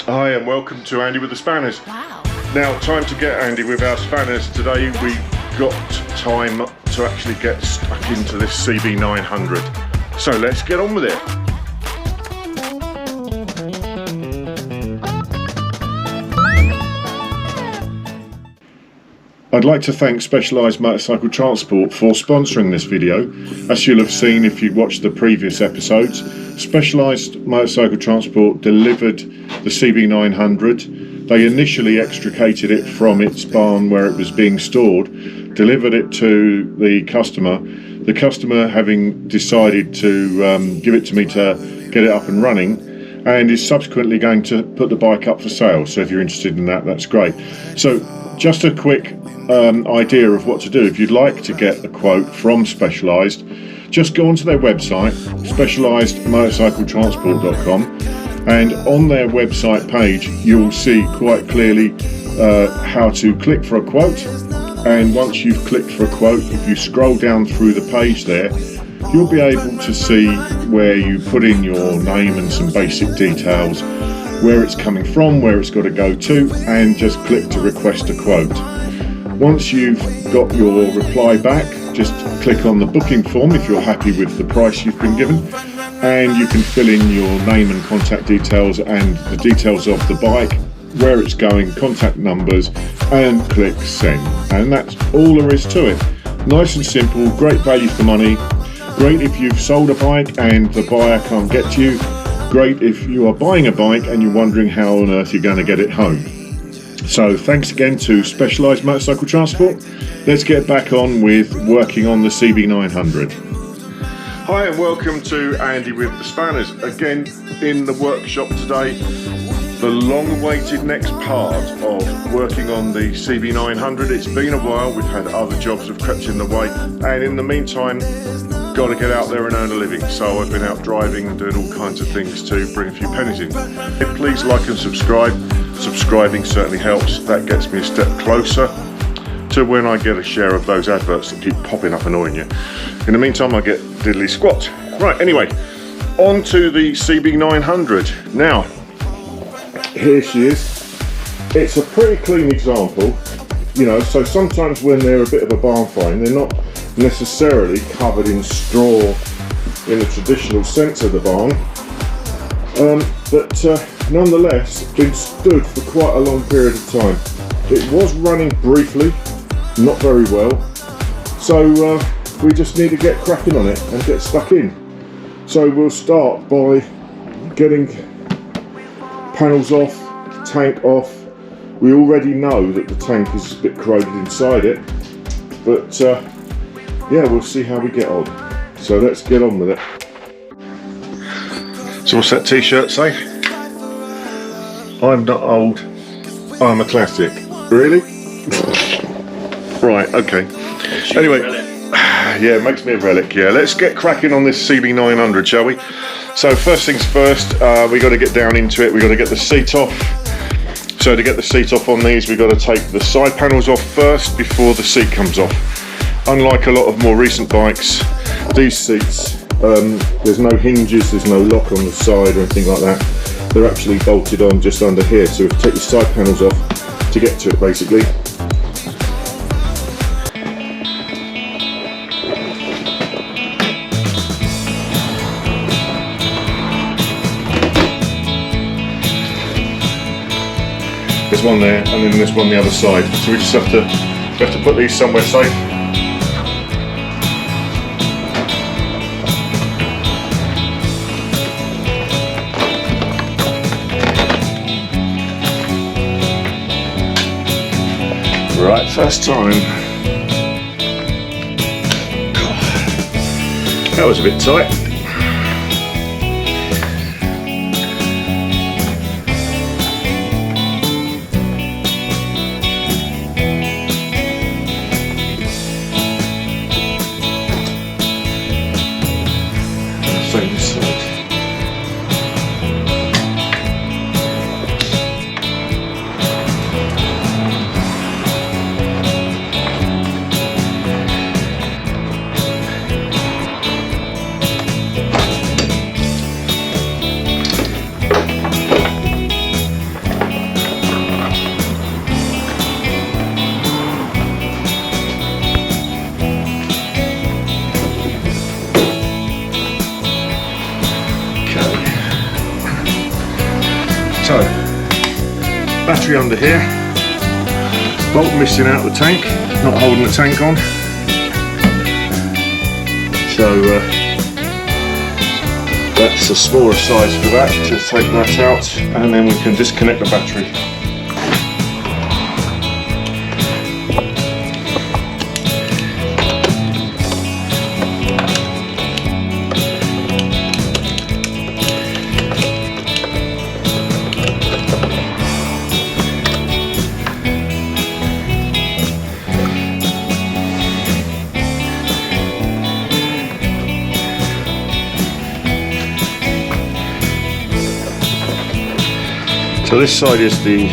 Hi and welcome to Andy with the Spanners. Wow. Now, time to get Andy with our spanners. Today we got time to actually get stuck into this CB900. So let's get on with it. I'd like to thank Specialised Motorcycle Transport for sponsoring this video. As you'll have seen if you watched the previous episodes, Specialised Motorcycle Transport delivered the CB900. They initially extricated it from its barn where it was being stored, delivered it to the customer having decided to give it to me to get it up and running, and is subsequently going to put the bike up for sale. So if you're interested in that, that's great. So just a quick idea of what to do. If you'd like to get a quote from Specialised, just go onto their website, specialisedmotorcycletransport.com, and on their website page you'll see quite clearly how to click for a quote. And once you've clicked for a quote, if you scroll down through the page there, you'll be able to see where you put in your name and some basic details, where it's coming from, where it's got to go to, and just click to request a quote. Once you've got your reply back, just click on the booking form if you're happy with the price you've been given, and you can fill in your name and contact details and the details of the bike, where it's going, contact numbers, and click send. And that's all there is to it. Nice and simple, great value for money, great if you've sold a bike and the buyer can't get to you, great if you are buying a bike and you're wondering how on earth you're going to get it home. So thanks again to Specialised Motorcycle Transport. Let's get back on with working on the CB900. Hi and welcome to Andy with the Spanners. Again in the workshop today, the long-awaited next part of working on the CB900. It's been a while, we've had other jobs that have crept in the way, and in the meantime, got to get out there and earn a living. So I've been out driving and doing all kinds of things to bring a few pennies in. Please like and subscribe. Subscribing certainly helps. That gets me a step closer to when I get a share of those adverts that keep popping up annoying you. In the meantime, I get diddly squat. Right, anyway, on to the CB900. Now, here she is. It's a pretty clean example, you know, so sometimes when they're a bit of a barn find, they're not necessarily covered in straw in the traditional sense of the barn, but nonetheless been stood for quite a long period of time. It was running briefly, not very well, so we just need to get cracking on it and get stuck in. So we'll start by getting panels off, tank off. We already know that the tank is a bit corroded inside it, but yeah, we'll see how we get on. So let's get on with it. So what's that t-shirt say? I'm not old, I'm a classic. Really? Right, okay. Anyway, yeah, it makes me a relic, yeah. Let's get cracking on this CB900, shall we? So first things first, we got to get down into it. We got to get the seat off. So to get the seat off on these, we got to take the side panels off first before the seat comes off. Unlike a lot of more recent bikes, these seats, there's no hinges, there's no lock on the side or anything like that. They're actually bolted on just under here, so we have to take your side panels off to get to it basically. There's one there, and then there's one the other side. So we just have to put these somewhere safe. Right, first time. That was a bit tight. Same side. So, battery under here, bolt missing out the tank, not holding the tank on. So that's a smaller size for that, to take that out, and then we can disconnect the battery. So this side is the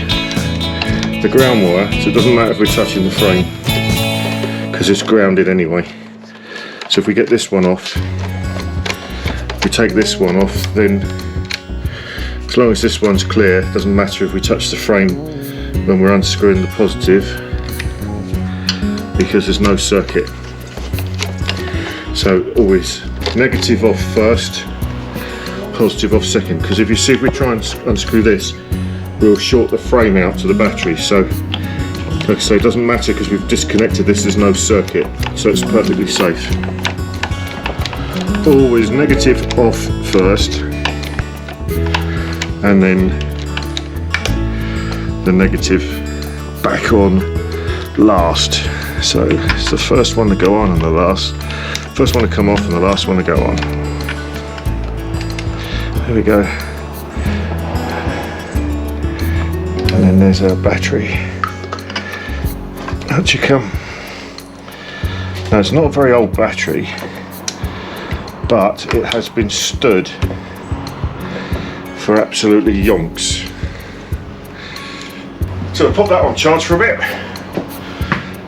ground wire, so it doesn't matter if we're touching the frame because it's grounded anyway. So if we get this one off, if we take this one off, then as long as this one's clear, it doesn't matter if we touch the frame when we're unscrewing the positive, because there's no circuit. So always negative off first, positive off second, because if you see, if we try and unscrew this, we'll short the frame out to the battery. So like I say, it doesn't matter because we've disconnected this, there's no circuit, so it's perfectly safe. Always negative off first, and then the negative back on last. So it's the first one to go on and the first one to come off and the last one to go on. There we go. And then there's our battery. Out you come. Now it's not a very old battery, but it has been stood for absolutely yonks. So we'll pop that on charge for a bit.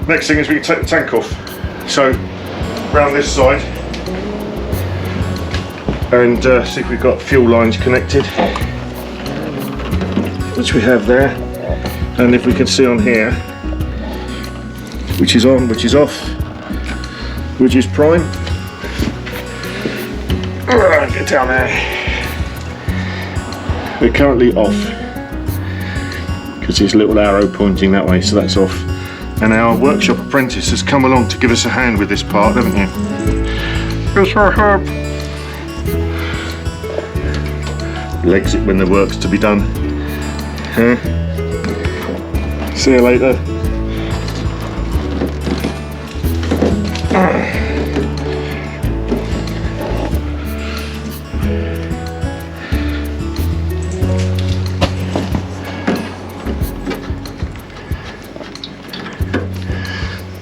Next thing is we can take the tank off. So round this side and see if we've got fuel lines connected, which we have there, and if we can see on here which is on, which is off, which is prime. Alright, get down there. We're currently off because there's a little arrow pointing that way, so that's off. And our workshop apprentice has come along to give us a hand with this part, haven't you? Yes, I have. Legs it when the work's to be done. See you later.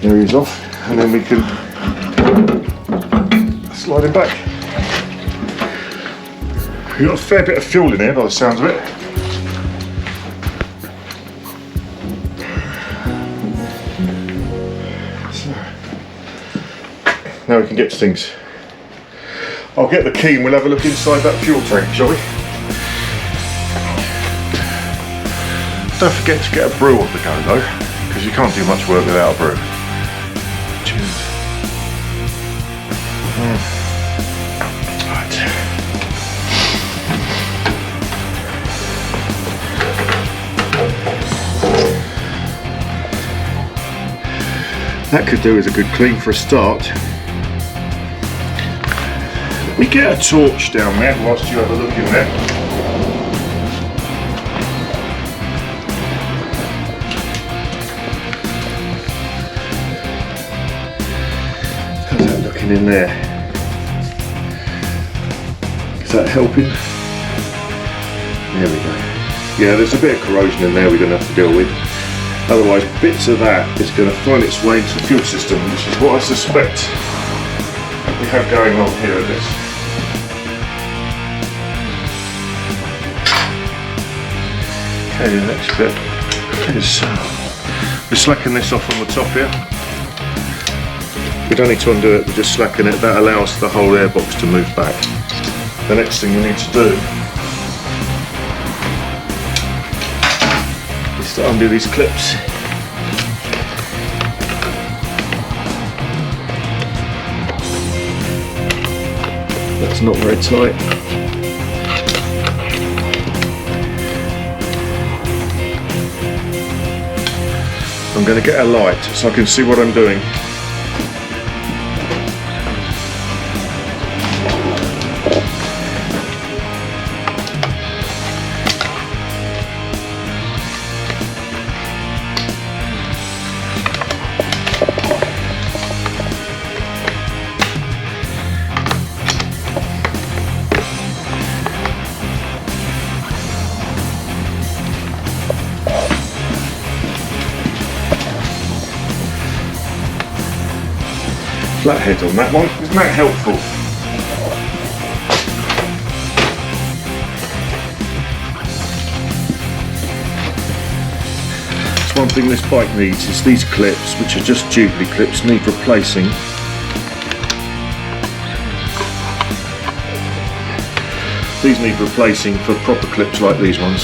There he's off, and then we can slide him back. We've got a fair bit of fuel in here by the sounds of it. So, now we can get to things. I'll get the key and we'll have a look inside that fuel tank, shall we? Don't forget to get a brew on the go though, because you can't do much work without a brew. That could do as a good clean for a start. Let me get a torch down there whilst you have a look in there. How's that looking in there? Is that helping? There we go. Yeah, there's a bit of corrosion in there we're going to have to deal with. Otherwise, bits of that is going to find its way into the fuel system, which is what I suspect we have going on here at this. Okay, the next bit is we're slacking this off on the top here. We don't need to undo it, we're just slacking it. That allows the whole airbox to move back. The next thing we need to do to undo these clips. That's not very tight. I'm going to get a light so I can see what I'm doing. Flathead on that one, isn't that helpful? That's one thing this bike needs, is these clips, which are just Jubilee clips, need replacing. These need replacing for proper clips like these ones.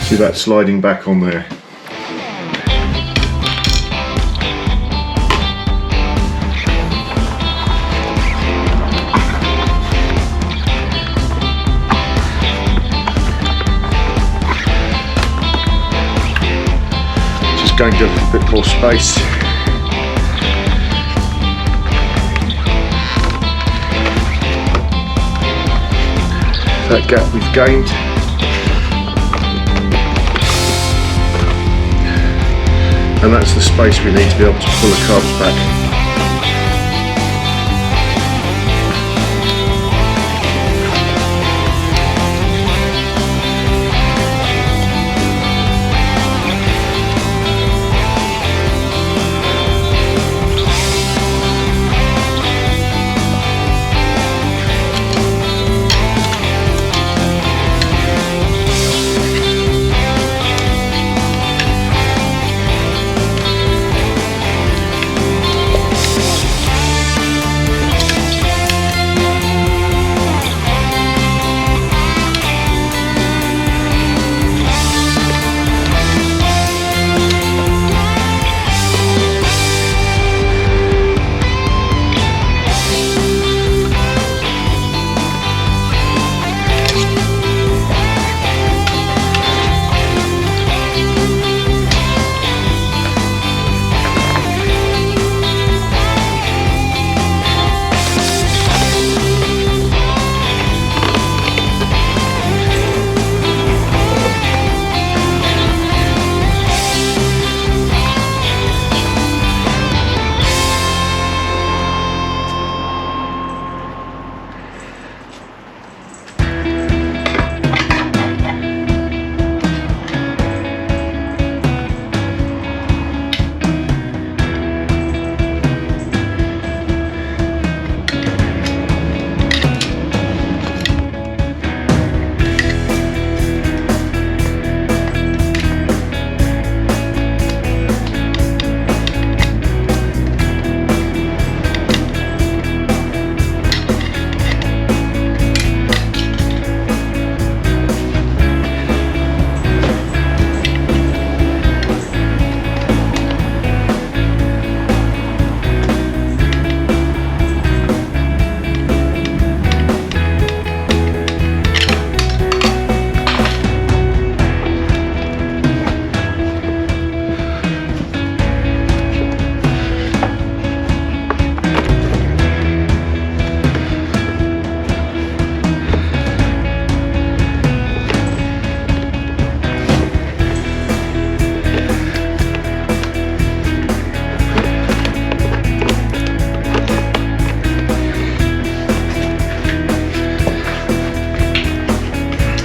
See that sliding back on there. Just going to give it a bit more space. That gap we've gained. And that's the space we need to be able to pull the carbs back.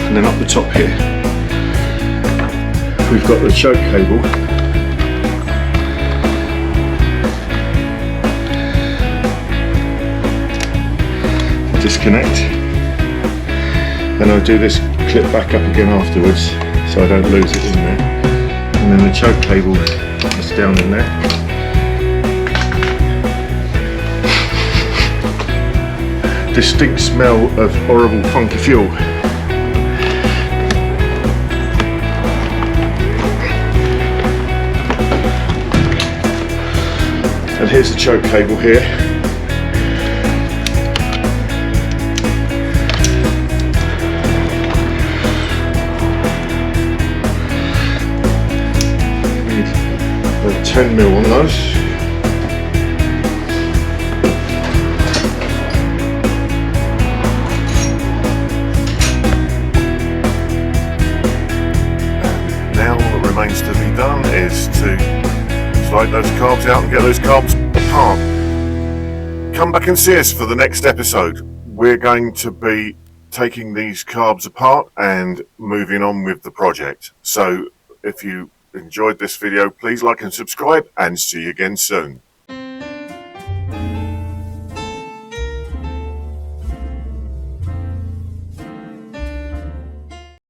And then up the top here we've got the choke cable. Disconnect, then I'll do this clip back up again afterwards so I don't lose it in there, and then the choke cable is down in there. Distinct smell of horrible funky fuel. Here's the choke cable here. Need 10mm on those. Now all that remains to be done is to slide those carbs out and get those carbs apart. Come back and see us for the next episode. We're going to be taking these carbs apart and moving on with the project. So if you enjoyed this video, please like and subscribe, and see you again soon.